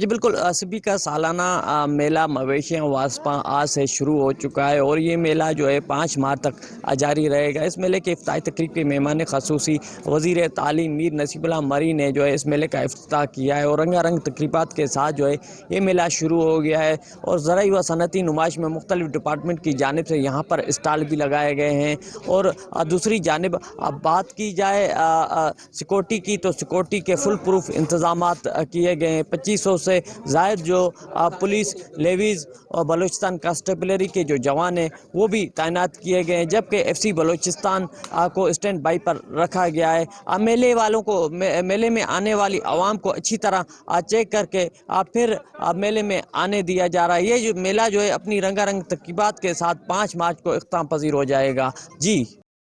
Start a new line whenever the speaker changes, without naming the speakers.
جی بالکل سبھی کا سالانہ میلہ مویشیاں واسپا آج سے شروع ہو چکا ہے اور یہ میلہ جو ہے 5 مارچ تک جاری رہے گا۔ اس میلے کے افتتاحی تقریب کے مہمان خصوصی وزیر تعلیم میر نصیب اللہ مری نے جو ہے اس میلے کا افتتاح کیا ہے اور رنگا رنگ تقریبات کے ساتھ جو ہے یہ میلہ شروع ہو گیا ہے اور زرعی و صنعتی نمائش میں مختلف ڈپارٹمنٹ کی جانب سے یہاں پر اسٹال بھی لگائے گئے ہیں۔ اور دوسری جانب بات کی جائے سیکورٹی کی تو سیکورٹی کے فل پروف انتظامات کیے گئے ہیں۔ 2500 سے زائد جو پولیس لیویز اور بلوچستان کانسٹیبلری کے جو جوان ہیں وہ بھی تعینات کیے گئے ہیں، جبکہ ایف سی بلوچستان کو اسٹینڈ بائی پر رکھا گیا ہے۔ میلے میں آنے والی عوام کو اچھی طرح چیک کر کے پھر میلے میں آنے دیا جا رہا ہے۔ یہ جو میلہ جو ہے اپنی رنگا رنگ تقریبات کے ساتھ 5 مارچ کو اختتام پذیر ہو جائے گا۔ جی